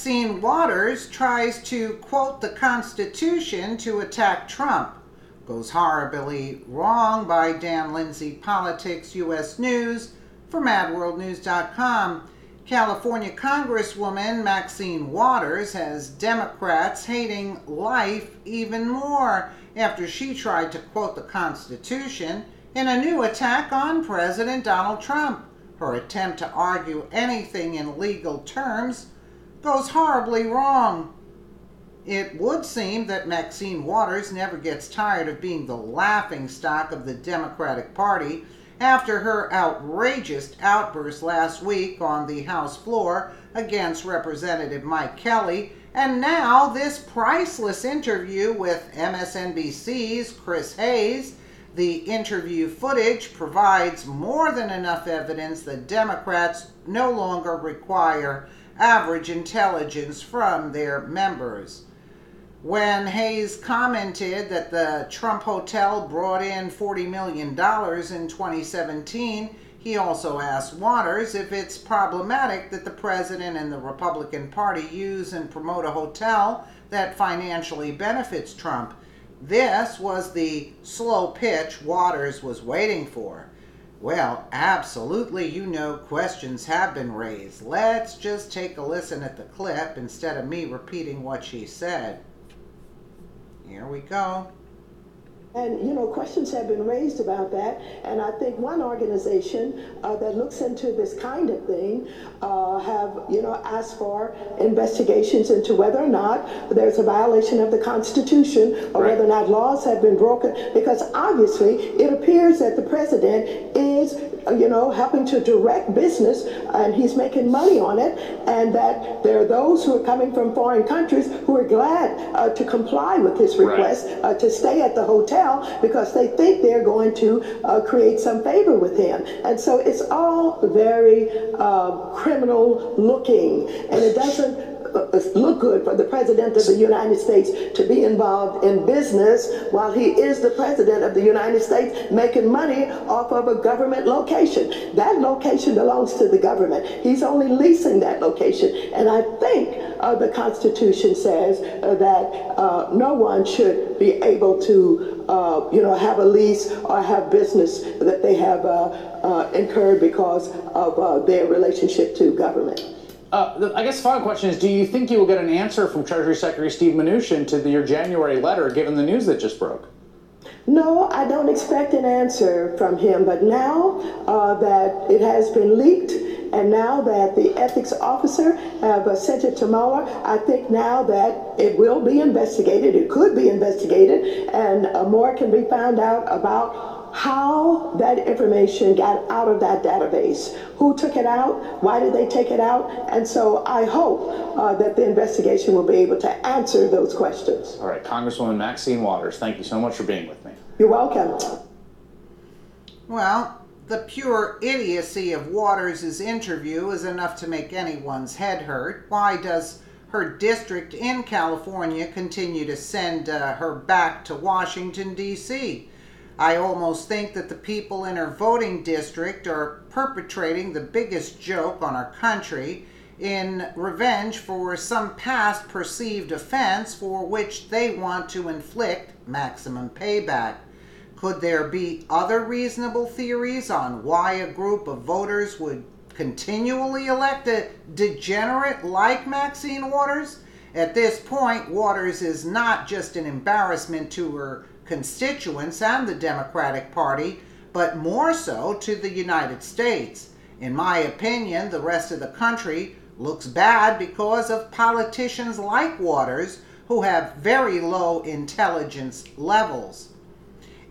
Maxine Waters tries to quote the Constitution to attack Trump. Goes horribly wrong by Dan Lindsay, Politics U.S. News for MadWorldNews.com. California Congresswoman Maxine Waters has Democrats hating life even more after she tried to quote the Constitution in a new attack on President Donald Trump. Her attempt to argue anything in legal terms goes horribly wrong. It would seem that Maxine Waters never gets tired of being the laughingstock of the Democratic Party after her outrageous outburst last week on the House floor against Representative Mike Kelly, and now this priceless interview with MSNBC's Chris Hayes. The interview footage provides more than enough evidence that Democrats no longer require average intelligence from their members. When Hayes commented that the Trump Hotel brought in $40 million in 2017, he also asked Waters if it's problematic that the president and the Republican Party use and promote a hotel that financially benefits Trump. This was the slow pitch Waters was waiting for. Well, absolutely, questions have been raised. Let's just take a listen at the clip instead of me repeating what she said. Here we go. And, questions have been raised about that. And I think one organization that looks into this kind of thing have, asked for investigations into whether or not there's a violation of the Constitution or whether or not laws have been broken. Because obviously it appears that the president is, helping to direct business and he's making money on it. And that there are those who are coming from foreign countries who are glad to comply with this request to stay at the hotel because they think they're going to create some favor with him. And so it's all very criminal looking, and it doesn't look good for the President of the United States to be involved in business while he is the President of the United States making money off of a government location. That location belongs to the government. He's only leasing that location. And I think the Constitution says that no one should be able to have a lease or have business that they have incurred because of their relationship to government. I guess the final question is, do you think you will get an answer from Treasury Secretary Steve Mnuchin to your January letter, given the news that just broke? No, I don't expect an answer from him, but now that it has been leaked, and now that the ethics officer have sent it to Mueller, I think now that it will be investigated, it could be investigated, and more can be found out about how that information got out of that database, who took it out, why did they take it out, and so I hope that the investigation will be able to answer those questions. All right, Congresswoman Maxine Waters, thank you so much for being with me. You're welcome. Well, the pure idiocy of Waters' interview is enough to make anyone's head hurt. Why does her district in California continue to send her back to Washington, D.C.? I almost think that the people in her voting district are perpetrating the biggest joke on our country in revenge for some past perceived offense for which they want to inflict maximum payback. Could there be other reasonable theories on why a group of voters would continually elect a degenerate like Maxine Waters? At this point, Waters is not just an embarrassment to her constituents and the Democratic Party, but more so to the United States. In my opinion, the rest of the country looks bad because of politicians like Waters who have very low intelligence levels.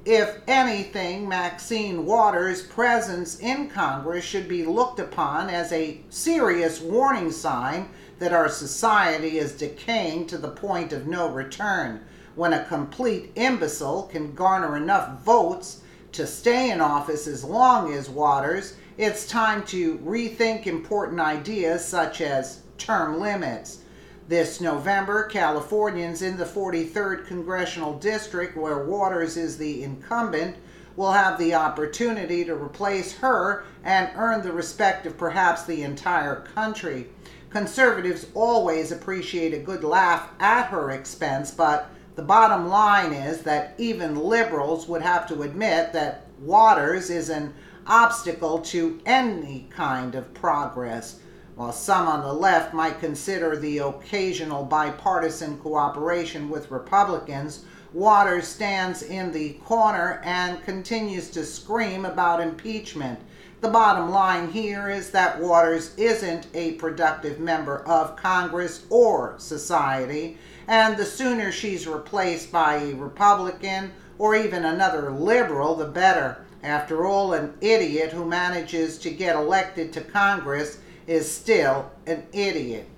If anything, Maxine Waters' presence in Congress should be looked upon as a serious warning sign that our society is decaying to the point of no return. When a complete imbecile can garner enough votes to stay in office as long as Waters, it's time to rethink important ideas such as term limits. This November, Californians in the 43rd Congressional District, where Waters is the incumbent, will have the opportunity to replace her and earn the respect of perhaps the entire country. Conservatives always appreciate a good laugh at her expense, but the bottom line is that even liberals would have to admit that Waters is an obstacle to any kind of progress. While some on the left might consider the occasional bipartisan cooperation with Republicans, Waters stands in the corner and continues to scream about impeachment. The bottom line here is that Waters isn't a productive member of Congress or society, and the sooner she's replaced by a Republican or even another liberal, the better. After all, an idiot who manages to get elected to Congress is still an idiot.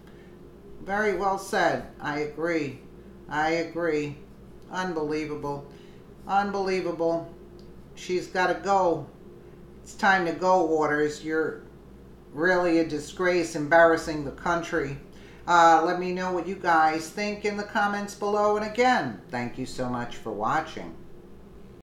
Very well said. I agree. Unbelievable. Unbelievable. She's got to go. It's time to go, Waters. You're really a disgrace, embarrassing the country. Let me know what you guys think in the comments below. And again, thank you so much for watching.